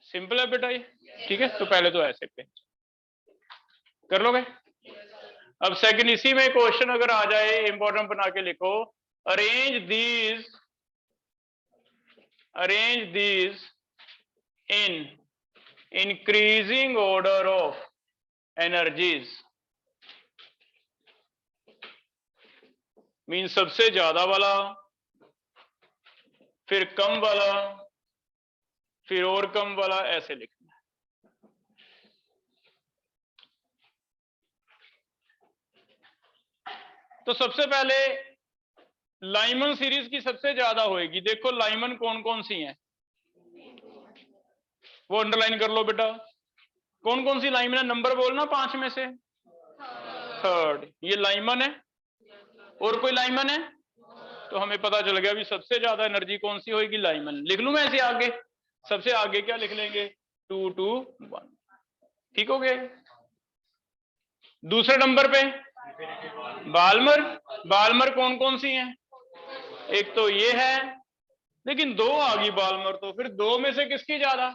S1: सिंपल है बेटा ये, ठीक है। तो पहले तो ऐसे पे कर लोगे। अब सेकंड, इसी में क्वेश्चन अगर आ जाए इंपॉर्टेंट बना के लिखो, arrange these in increasing order of energies. Mean सबसे ज्यादा वाला, फिर कम वाला, फिर और कम वाला, ऐसे लिखना है। तो सबसे पहले लाइमन सीरीज की सबसे ज्यादा होएगी। देखो लाइमन कौन कौन सी हैं, वो अंडरलाइन कर लो बेटा। कौन कौन सी लाइमन है, नंबर बोलना 5 में से। थर्ड, ये लाइमन है। और कोई लाइमन है? तो हमें पता चल गया भी सबसे ज्यादा एनर्जी कौन सी होगी, लाइमन। लिख लूं मैं ऐसे आगे, सबसे आगे क्या लिख लेंगे, 2 2 1। ठीक हो गया। दूसरे नंबर पे बाल्मर। बाल्मर कौन कौन सी हैं, एक तो ये है, लेकिन 2 आ गई बाल्मर, तो फिर 2 में से किसकी ज्यादा,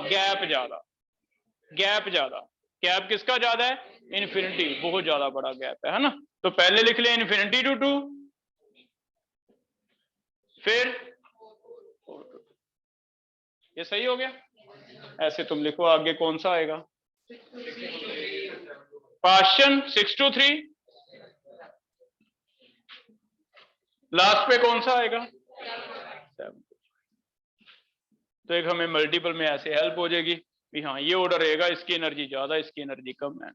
S1: गैप ज्यादा। गैप ज्यादा, गैप किसका ज्यादा है, इन्फिनिटी, बहुत ज्यादा बड़ा गैप है ना। तो पहले लिख ले इन्फिनिटी टू 2, फिर ये सही हो गया। ऐसे तुम लिखो आगे कौन सा आएगा, पाशन 6 to 3, लास्ट पे कौन सा आएगा 7। तो एक हमें मल्टीपल में ऐसे हेल्प हो जाएगी भी हाँ ये ऑर्डर रहेगा, इसकी एनर्जी ज्यादा, इसकी एनर्जी कम है।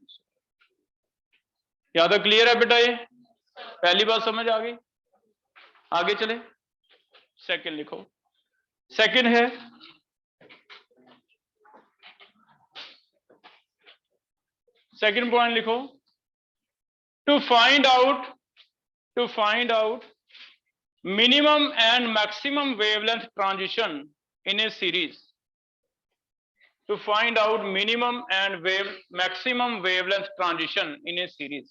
S1: या तो क्लियर है बेटा, ये पहली बात समझ आ गई। आगे चले, सेकंड लिखो। सेकंड है सेकंड पॉइंट लिखो, to find out minimum and maximum wavelength transition in a series. To find out minimum and maximum wavelength transition in a series.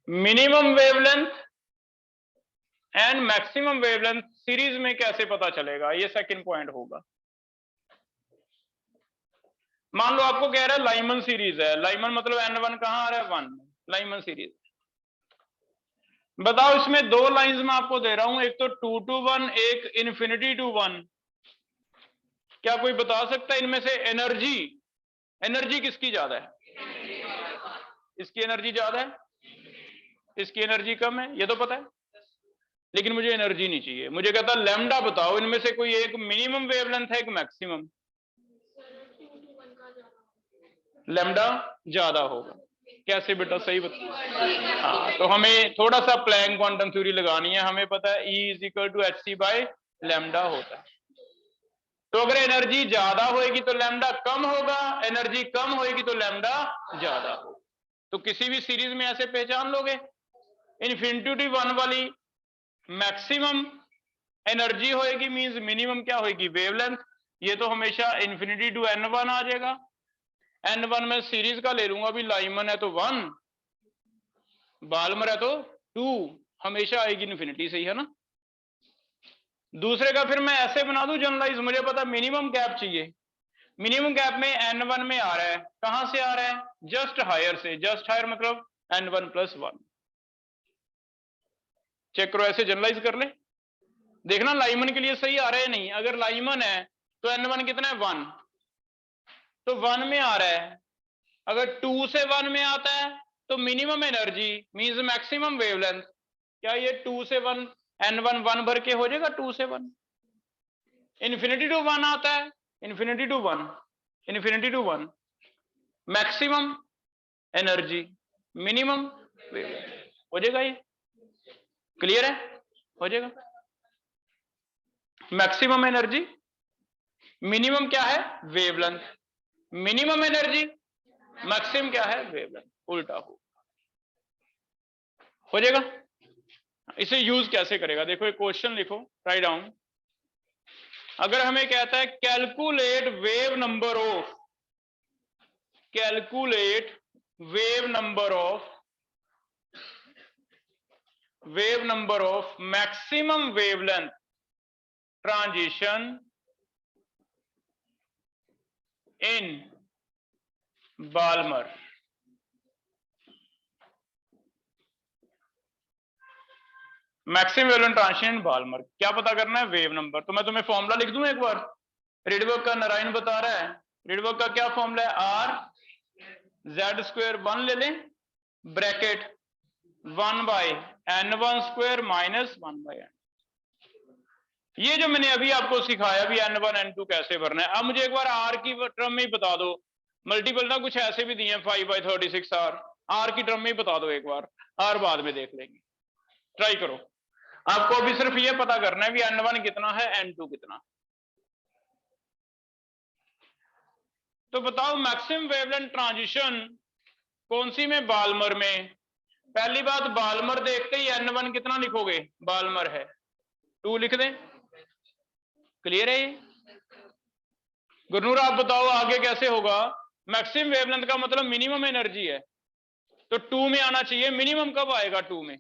S1: Minimum wavelength and maximum wavelength series में कैसे पता चलेगा, ये second point होगा। मान लो आपको कह रहा है लाइमन सीरीज है, लाइमन मतलब N1 कहां आ रहा है 1, लाइमन सीरीज। बताओ इसमें 2 लाइंस में आपको दे रहा हूं, एक तो 2 to 1, एक इन्फिनिटी टू 1। क्या कोई बता सकता है इनमें से एनर्जी किसकी ज्यादा है, इसकी एनर्जी ज्यादा है, इसकी एनर्जी कम है, ये तो पता है, लेकिन मुझे एनर्जी नहीं चाहिए। मुझे कहता लैम्डा बताओ इनमें से कोई एक मिनिमम वेवलेंथ है, एक मैक्सिमम। लैम्डा ज्यादा होगा। कैसे बेटा, सही बता। हाँ, तो हमें थोड़ा सा प्लैंक क्वांटम थ्योरी लगानी है। हमें पता है E = hc/लैम्डा होता है। तो अगर एनर्जी ज्यादा होगी तो लैम्डा कम होगा, एनर्जी कम होगी तो लैम्डा ज्यादा होगा। तो किसी भी सीरीज में ऐसे पहचान लोगे, इन्फिनिटी टू 1 वाली मैक्सिमम एनर्जी होगी, मींस मिनिमम क्या होगी, वेवलेंथ। ये तो हमेशा इन्फिनिटी टू N1 आ जाएगा। N1 में सीरीज का ले लूंगा, भी लाइमन है तो 1, बाल्मर है तो 2, हमेशा आएगी इन्फिनिटी से ही, है ना। दूसरे का फिर मैं ऐसे बना दूं जनरलाइज, मुझे पता मिनिमम गैप चाहिए। मिनिमम गैप में N1 में आ रहा है, कहां से आ रहा है, जस्ट हायर से। जस्ट हायर मतलब N1 + 1। चेक करो, ऐसे जनरलाइज कर ले, देखना लाइमन के लिए सही आ रहा है नहीं। अगर लाइमन है तो N1 कितना है 1, तो 1 में आ रहा है। अगर 2 से 1 में आता है तो minimum energy means maximum wavelength. क्या ये 2 से 1 N1 1 भर के हो जाएगा 2 से 1। इन्फिनिटी टू 1 आता है, infinity to 1 maximum energy minimum wavelength हो जाएगा। ये क्लियर है, हो जाएगा। मैक्सिमम एनर्जी, मिनिमम क्या है वेवलेंथ, मिनिमम एनर्जी, मैक्सिमम क्या है वेवलेंथ, उल्टा हो जाएगा। इसे यूज कैसे करेगा, देखो एक क्वेश्चन लिखो, राइट डाउन। अगर हमें कहता है calculate wave number of, calculate wave number of maximum wavelength transition in Balmer. Maximum wavelength transition in Balmer, क्या पता करना है, वेव नंबर। तो मैं तुम्हें फॉर्मूला लिख दूं एक बार, रिडबर्ग का नारायण बता रहा है। रिडबर्ग का क्या फॉर्मूला है, R² 1 ले लें, ब्रैकेट 1/N1² - 1/N। ये जो मैंने अभी आपको सिखाया भी N1 N2 कैसे भरना है। अब मुझे एक बार R की टर्म में ही बता दो, मल्टीपल ना कुछ ऐसे भी दिए 5/36R, आर की टर्म में ही बता दो एक बार, आर बाद में देख लेंगे। ट्राई करो, आपको अभी सिर्फ ये पता करना है भी n1 कितना है, n2 कितना है। तो बताओ मैक्सिमम वेवलेंथ ट्रांजिशन कौन सी में, बाल्मर में। पहली बात, बाल्मर देखते ही n1 कितना लिखोगे, बाल्मर है 2 लिख दें। क्लियर है ये? गुरनूर आप बताओ आगे कैसे होगा। मैक्सिमम वेवलेंथ का मतलब मिनिमम एनर्जी है, तो 2 में आना चाहिए। मिनिमम कब आएगा 2 में,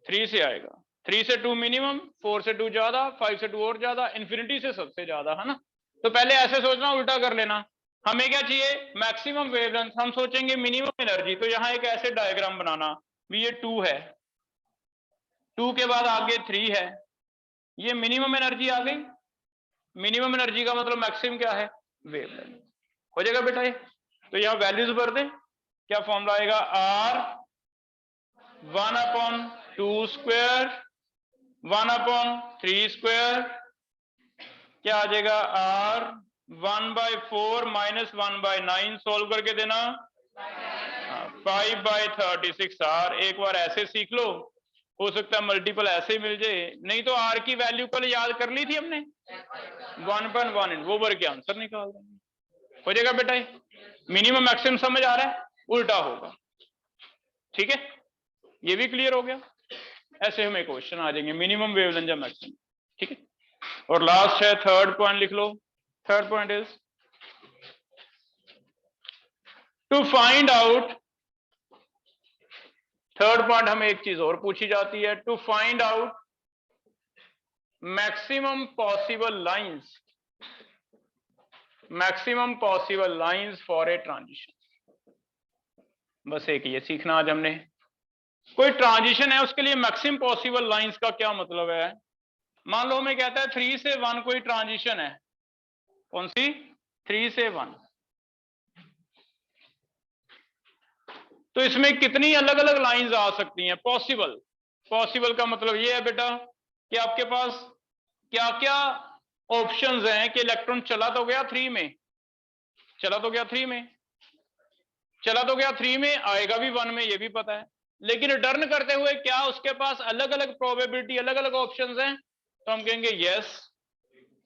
S1: 3 से आएगा। 3 से 2 मिनिमम, 4 से 2 ज्यादा, 5 से 2 और ज्यादा, इंफिनिटी से सबसे ज्यादा, है ना। तो पहले ऐसे सोचना, उल्टा कर लेना। हमें क्या चाहिए, मैक्सिमम वेवलेंथ। हम सोचेंगे मिनिमम एनर्जी, तो यहां एक ऐसे डायग्राम बनाना भी, ये 2 है, 2 के बाद आगे 3 है, ये मिनिमम एनर्जी आ गई। मिनिमम एनर्जी का मतलब मैक्सिमम क्या है, वेवलेंथ। हो जाएगा बेटा ये। तो यहां वैल्यूज भर दे, क्या फॉर्मूला आएगा, R 1/2 स्क्वायर 1/3 स्क्वायर, क्या आ जाएगा, R 1/4 माइनस 1/9, सोल्व करके देना 5/36 R। एक बार ऐसे सीख लो, हो सकता है मल्टीपल ऐसे ही मिल जाए, नहीं तो R की वैल्यू कल याद कर ली थी हमने 1.1, वो भर के आंसर निकाल देंगे। हो जाएगा बेटा ये। मिनिमम मैक्सिमम समझ आ रहा है, उल्टा होगा। ठीक है, ये भी क्लियर हो गया। ऐसे हमें क्वेश्चन आ जाएंगे, मिनिमम वेवलेंथ या मैक्सिमम। ठीक है, और लास्ट है थर्ड पॉइंट, लिख लो। Third point is to find out. Third point हमें एक चीज और पूछी जाती है, to find out maximum possible lines, maximum possible lines for a transition. बस एक ये सीखना आज हमने। कोई ट्रांजिशन है, उसके लिए मैक्सिमम पॉसिबल लाइंस का क्या मतलब है। मान लो हमें कहता है 3 से 1 कोई ट्रांजिशन है, कौन सी, 3 से 1, तो इसमें कितनी अलग अलग लाइंस आ सकती हैं, पॉसिबल। पॉसिबल का मतलब ये है बेटा कि आपके पास क्या क्या ऑप्शंस हैं कि इलेक्ट्रॉन चला तो गया 3 में, चला तो गया 3 में, चला तो गया 3 में, आएगा भी 1 में, ये भी पता है, लेकिन रिटर्न करते हुए क्या उसके पास अलग अलग प्रोबेबिलिटी, अलग अलग ऑप्शंस हैं। तो हम कहेंगे यस,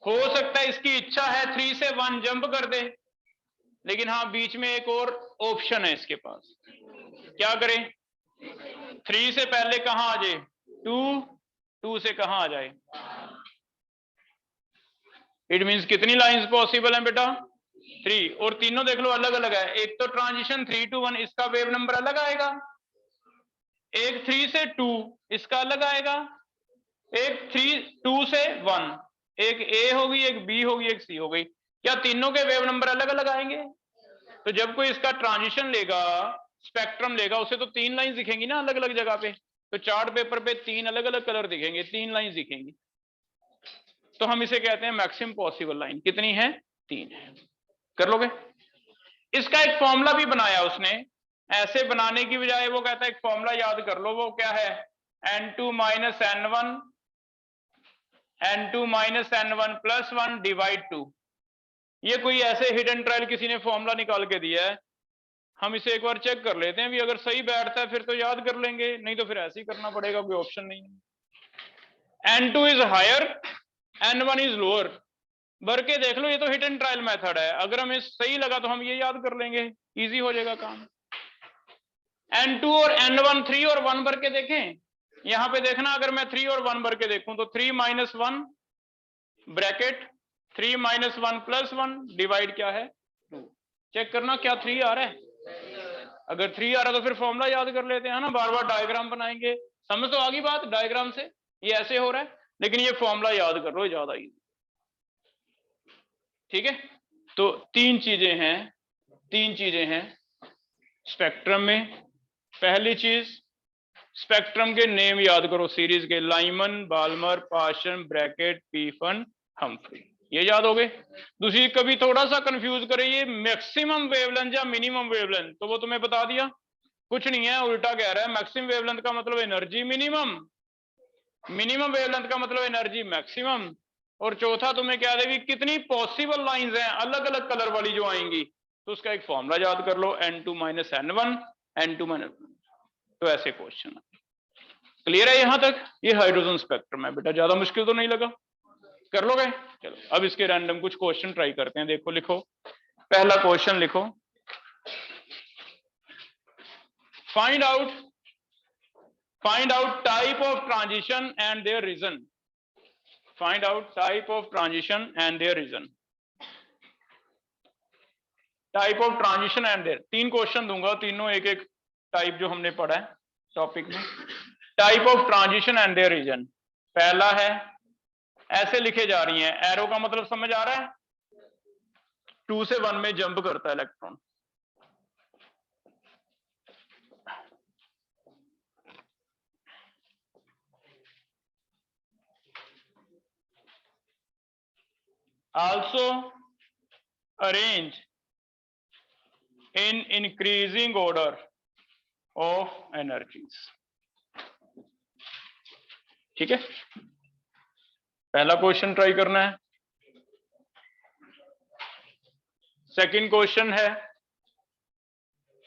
S1: हो सकता है इसकी इच्छा है 3 से 1 जंप कर दे, लेकिन हाँ बीच में एक और ऑप्शन है इसके पास, क्या करें, 3 से पहले कहां आ जाए, 2, 2 से कहां आ जाए। इट मींस कितनी लाइंस पॉसिबल हैं बेटा, 3, और तीनों देख लो अलग अलग है। एक तो ट्रांजिशन 3 to 1, इसका वेव नंबर अलग आएगा। एक 3 से 2, इसका अलग आएगा। एक 2 से 1, एक ए होगी, एक बी होगी, एक सी हो गई। क्या तीनों के वेव नंबर अलग अलग आएंगे। तो जब कोई इसका ट्रांजिशन लेगा, स्पेक्ट्रम लेगा, उसे तो 3 लाइन दिखेंगी ना अलग अलग जगह पे। तो चार्ट पेपर पे 3 अलग अलग कलर दिखेंगे, 3 लाइन दिखेंगी। तो हम इसे कहते हैं मैक्सिमम पॉसिबल लाइन। कितनी है, 3 है। कर लोगे। इसका एक फॉर्मूला भी बनाया उसने, ऐसे बनाने की बजाय वो कहता है एक फॉर्मूला याद कर लो, वो क्या है, n2 minus n1 n2 minus n1 plus 1 divide 2। ये कोई ऐसे हिडन ट्रायल किसी ने फॉर्मूला निकाल के दिया है, हम इसे एक बार चेक कर लेते हैं भी, अगर सही बैठता है फिर तो याद कर लेंगे, नहीं तो फिर ऐसे ही करना पड़ेगा, कोई ऑप्शन नहीं है। n2 is higher n1 is lower, भर के देख लो, ये तो हिट एंड ट्रायल मेथड है, अगर हमें सही लगा तो हम ये याद कर लेंगे, इजी हो जाएगा काम। n2 और n1, 3 और 1 भर के देखें, यहां पे देखना, अगर मैं 3 और 1 भर के देखूं तो 3 minus 1 bracket 3 minus 1 plus 1 divide क्या है 2। चेक करना क्या 3 आ रहा है, अगर 3 आ रहा है तो फिर फॉर्मूला याद कर लेते हैं ना, बार बार डायग्राम बनाएंगे। समझ तो आ गई बात, डायग्राम से ये ऐसे हो रहा है, लेकिन ये फॉर्मूला याद कर लो, ज्यादा इजी। ठीक है, तो 3 चीजें हैं स्पेक्ट्रम में। पहली चीज, स्पेक्ट्रम के नेम याद करो सीरीज के, Lyman, Balmer, Paschen, Brackett, Pfund, Humphrey, ये याद हो गए। दूसरी, कभी थोड़ा सा कंफ्यूज करे ये मैक्सिमम वेवलेंथ या मिनिमम वेवलेंथ, तो वो तुम्हें बता दिया, कुछ नहीं है, उल्टा कह रहा है। मैक्सिमम वेवलेंथ का मतलब एनर्जी मिनिमम, मिनिमम वेवलेंथ का मतलब एनर्जी मैक्सिमम। और चौथा तुम्हें क्या देगी, कितनी पॉसिबल लाइंस हैं अलग अलग कलर वाली जो आएंगी, तो उसका एक फॉर्मूला याद कर लो, N2 minus N1 N2 minus, तो ऐसे क्वेश्चन। क्लियर है यहां तक? ये हाइड्रोजन स्पेक्ट्रम है बेटा, ज्यादा मुश्किल तो नहीं लगा, कर लोगे? चलो अब इसके रैंडम कुछ क्वेश्चन ट्राई करते हैं। देखो लिखो, पहला क्वेश्चन लिखो, find out type of transition and their region. Find out type of transition and their region. Type of transition and their, 3 question दूंगा, तीनों एक एक टाइप जो हमने पढ़ा है टॉपिक में। Type of transition and their region, पहला है, ऐसे लिखे जा रही हैं, एरो का मतलब समझ आ रहा है, 2 से 1 में जंप करता है electron. also arrange in increasing order of energies। ठीक है, पहला क्वेश्चन ट्राई करना है। सेकंड क्वेश्चन है,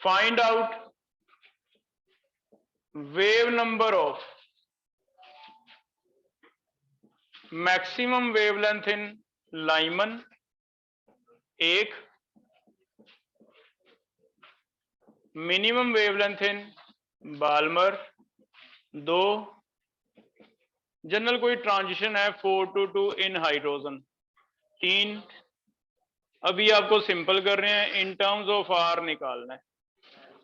S1: find out wave number of maximum wavelength in Lyman 1, minimum wavelength in Balmer 2, general कोई ट्रांजिशन है 4 to 2 इन हाइड्रोजन 3। अभी आपको सिंपल कर रहे हैं, इन टर्म्स ऑफ आर निकालना है,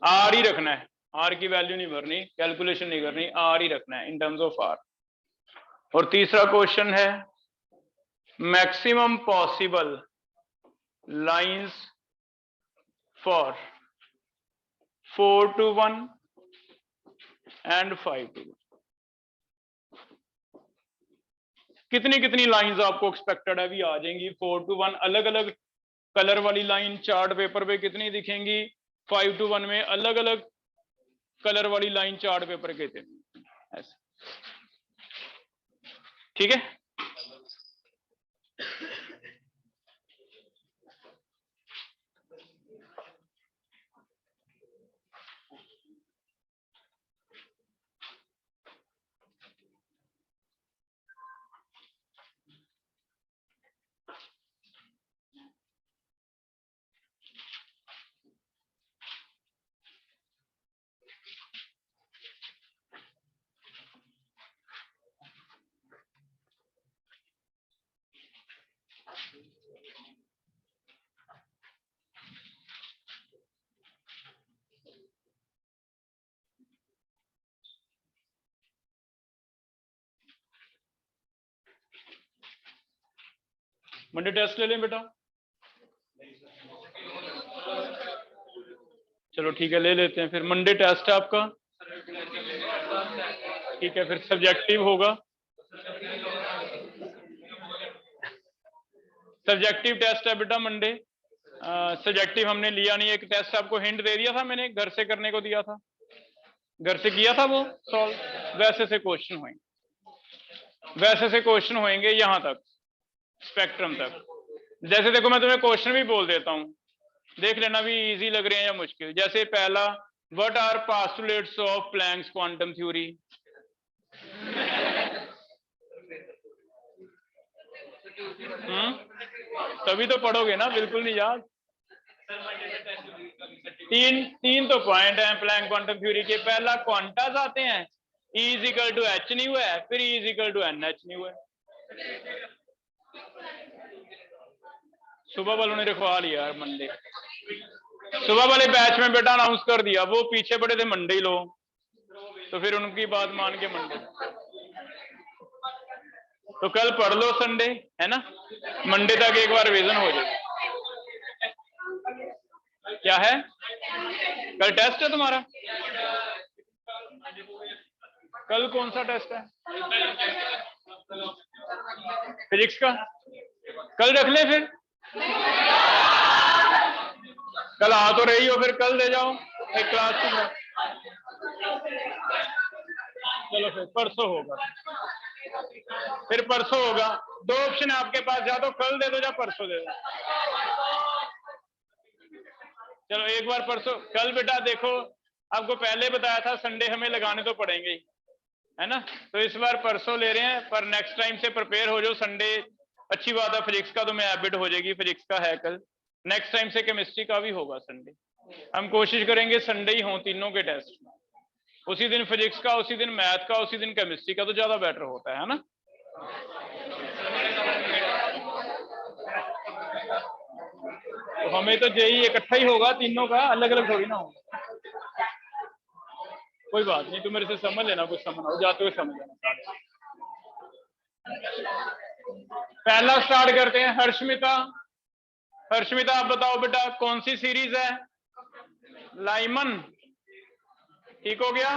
S1: आर ही रखना है, आर की वैल्यू नहीं भरनी, कैलकुलेशन नहीं करनी, आर ही रखना है इन टर्म्स ऑफ आर। और तीसरा क्वेश्चन है, maximum possible lines for 4 to 1 and 5 to 1। कितनी कितनी लाइंस आपको एक्सपेक्टेड है, अभी आ जाएंगी 4 to 1, अलग अलग कलर वाली लाइन चार्ट पेपर पे कितनी दिखेंगी, 5 to 1 में अलग अलग कलर वाली लाइन चार्ट पेपर के थे ऐसे। ठीक है, मंडे टेस्ट ले लें बेटा, चलो ठीक है ले लेते हैं फिर, मंडे टेस्ट है आपका, ठीक है फिर सब्जेक्टिव होगा, सब्जेक्टिव टेस्ट है बेटा मंडे। सब्जेक्टिव हमने लिया नहीं, एक टेस्ट आपको हिंट दे दिया था मैंने, घर से करने को दिया था, घर से किया था वो सॉल्व, वैसे से क्वेश्चन होंगे, वैसे से क्वेश्चन होंगे यहां तक स्पेक्ट्रम तक। जैसे देखो मैं तुम्हें क्वेश्चन भी बोल देता हूं, देख लेना भी इजी लग रहे हैं या मुश्किल। जैसे पहला, what are postulates of Planck's quantum theory, तभी तो पढ़ोगे ना, बिल्कुल नहीं याद। तीन तो पॉइंट हैं प्लैंक क्वांटम थ्योरी के, पहला क्वांटास आते हैं, E is equal to H nu है, फिर E is equal to N H nu है। सुबह वालों ने रखवा लिया यार मंडे, सुबह वाले बैच में बेटा अनाउंस कर दिया, वो पीछे पड़े थे मंडे ही लोग, तो फिर उनकी बात मान के मंडे, तो कल पढ़ लो संडे है ना, मंडे तक एक बार रिवीजन हो जाए। क्या है, कल टेस्ट है तुम्हारा, कल कौन सा टेस्ट है, फिजिक्स का, कल रख ले फिर, कल आ तो रही हो, फिर कल दे जाओ एक क्लास में, चलो फिर परसों होगा, फिर परसों होगा। 2 ऑप्शन है आपके पास, या तो कल दे दो या परसों दे दो। चलो एक बार परसों कल बेटा देखो, आपको पहले बताया था संडे हमें लगाने तो पड़ेंगे ही, है ना। तो इस बार परसों ले रहे हैं, पर नेक्स्ट टाइम से प्रिपेयर हो जाओ। संडे अच्छी बात है, फिजिक्स का तो मैं हैबिट हो जाएगी, फिजिक्स का है कल। नेक्स्ट टाइम से केमिस्ट्री का भी होगा संडे। हम कोशिश करेंगे संडे ही हो तीनों के टेस्ट, उसी दिन फिजिक्स का, उसी दिन मैथ का, उसी दिन केमिस्ट्री का, तो ज्यादा बेटर होता है ना। तो हमें तो जेई इकट्ठा ही होगा तीनों का, अलग अलग थोड़ी ना होगा। कोई बात नहीं, तुम मेरे से समझ लेना, कुछ समझ हो जाते हुए समझ लेना। पहला स्टार्ट करते हैं, हर्षमिता। हर्षमिता आप बताओ बेटा कौन सी सीरीज है? लाइमन, ठीक हो गया।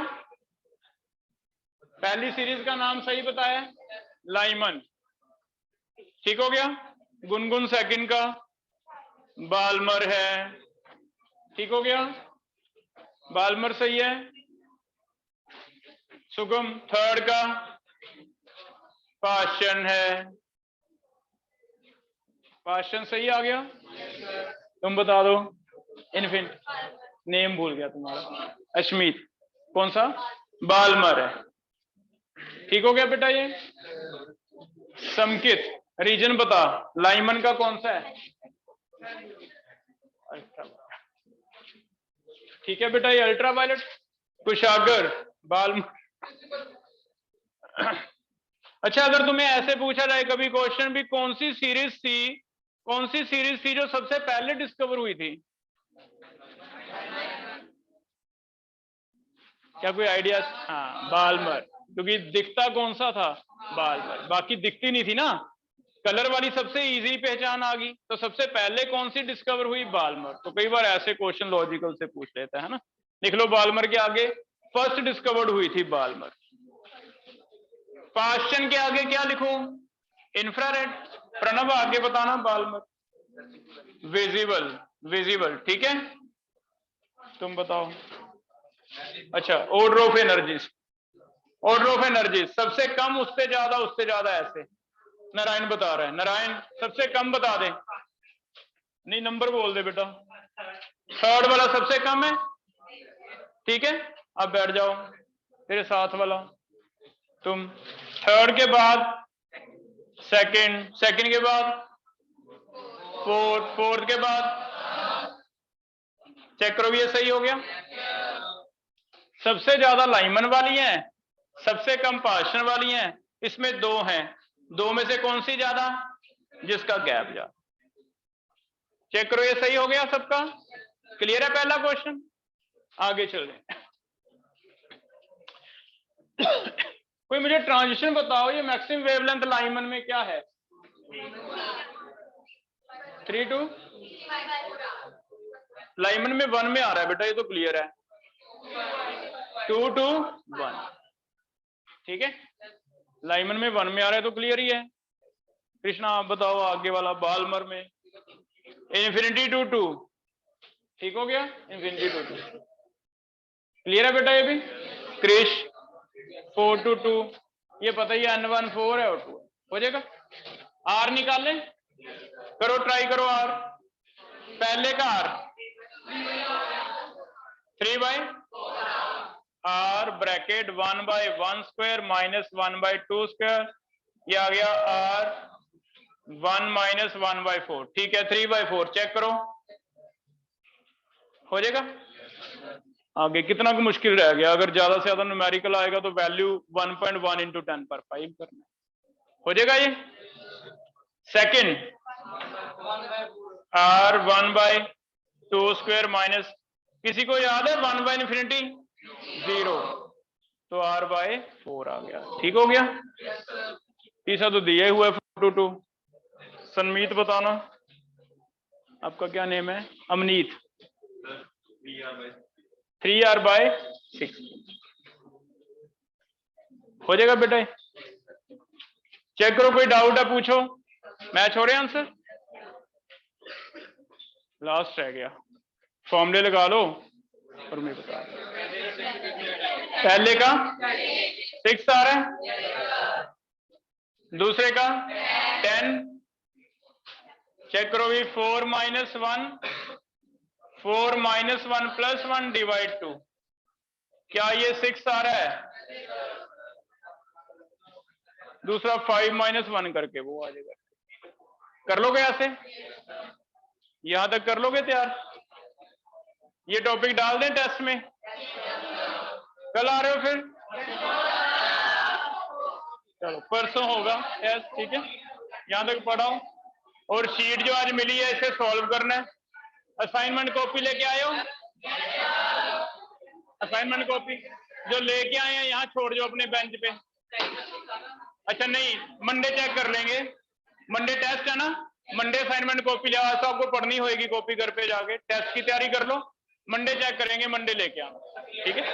S1: पहली सीरीज का नाम सही बताया, लाइमन, ठीक हो गया। गुनगुन सेकंड का, बाल्मर है, ठीक हो गया, बाल्मर सही है। सुगम थर्ड का, पाशन है, पाशन सही आ गया। तुम बता दो, इन्फिनिट, नेम भूल गया तुम्हारा, अश्मीत, कौन सा? बाल्मर है, ठीक हो गया बेटा। ये समकित, रीजन बता, लाइमन का कौन सा है? ठीक है बेटा, ये अल्ट्रावायलेट। कुशागर, बाल्मर। अच्छा, अगर तुम्हें ऐसे पूछा जाए कभी क्वेश्चन भी, कौन सी सीरीज थी, कौन सी सीरीज थी जो सबसे पहले डिस्कवर हुई थी? क्या कोई आइडिया? हाँ, बाल्मर, क्योंकि दिखता कौन सा था? बाल्मर, बाकी दिखती नहीं थी ना। कलर वाली सबसे इजी पहचान आ गई, तो सबसे पहले कौन सी डिस्कवर हुई? बाल्मर। तो कई बार ऐसे क्वेश्चन लॉजिकल से पूछ लेता है ना। लिख लो बाल्मर के आगे, फर्स्ट डिस्कवर्ड हुई थी बाल्मर। पाश्चन के आगे क्या लिखूं? इंफ्रारेड। प्रणव आगे बताना, बाल्मर। विजिबल, विजिबल, ठीक है। तुम बताओ। अच्छा, order of energies, order of energies सबसे कम, उससे ज्यादा, उससे ज्यादा, ऐसे। नारायण बता रहे हैं, नारायण सबसे कम बता दे, नहीं नंबर बोल दे बेटा। थर्ड वाला सबसे कम है, ठीक है। अब बैठ जाओ, तेरे साथ वाला तुम। थर्ड के बाद सेकंड, सेकंड के बाद फोर्थ, फोर्थ के बाद, चेक करो ये सही हो गया। सबसे ज्यादा लाइमन वाली है, सबसे कम पार्शन वाली है, इसमें दो हैं, दो में से कौन सी ज्यादा? जिसका गैप ज्यादा। चेक करो ये सही हो गया सबका। क्लियर है पहला क्वेश्चन? आगे चल रहे। कोई मुझे ट्रांजिशन बताओ, ये मैक्सिमम वेवलेंथ लाइमन में क्या है? 3 to, लाइमन में 1 में आ रहा है बेटा, ये तो क्लियर है। 2 to 1, ठीक है। लाइमन में 1 में आ रहा है तो क्लियर ही है। कृष्णा आप बताओ आगे वाला, बाल्मर में इन्फिनिटी टू 2, ठीक हो गया, इन्फिनिटी टू 2, क्लियर है बेटा ये भी। क्रिश 4 to 2, ये पता ही है, N1 4 है और 2 हो जाएगा। आर निकालें, करो ट्राई करो आर। पहले का R 3/, R bracket 1/1 square minus 1/2 square, ये आ गया आर 1 माइनस 1/4, ठीक है। 3/4 चेक करो, हो जाएगा। आगे कितना को मुश्किल रह गया, अगर ज्यादा से ज्यादा न्यूमेरिकल आएगा तो वैल्यू 1.1 × 10⁵ करना, हो जाएगा ये। सेकंड आर 1/2 स्क्वायर माइनस, किसी को याद है 1/∞ 0, तो r/4 आ गया, ठीक हो गया। तीसरा तो दिया हुआ है 4 to 2। सनमीत बताना, आपका क्या नेम है? अमनीत। 3r/6 हो जाएगा बेटा। चेक करो, कोई डाउट है पूछो, मैच हो रहे आंसर। लास्ट रह गया, फॉर्मूले लगा लो और मैं बता दूं। पहले का 6 आ रहा है, दूसरे का 10, चेक करो भी 4 - 1 4 माइनस 1 प्लस 1 डिवाइड 2, क्या ये 6 आ रहा है? दूसरा 5 माइनस 1 करके वो आ जाएगा। कर लोगे ऐसे, यहां तक कर लोगे तैयार? ये टॉपिक डाल दें टेस्ट में, कल आ रहे हो फिर? चलो परसों होगा टेस्ट, ठीक है, यहां तक पढ़ाओ। और शीट जो आज मिली है इसे सॉल्व करना है। असाइनमेंट कॉपी लेके आए हो? असाइनमेंट कॉपी जो लेके आए हैं यहाँ छोड़ दो अपने बेंच पे। अच्छा नहीं, मंडे चेक कर लेंगे, मंडे टेस्ट है ना, मंडे असाइनमेंट कॉपी ले आओ, आपको पढ़नी होगी कॉपी घर पे जाके, टेस्ट की तैयारी कर लो, मंडे चेक करेंगे, मंडे लेके आना, ठीक है।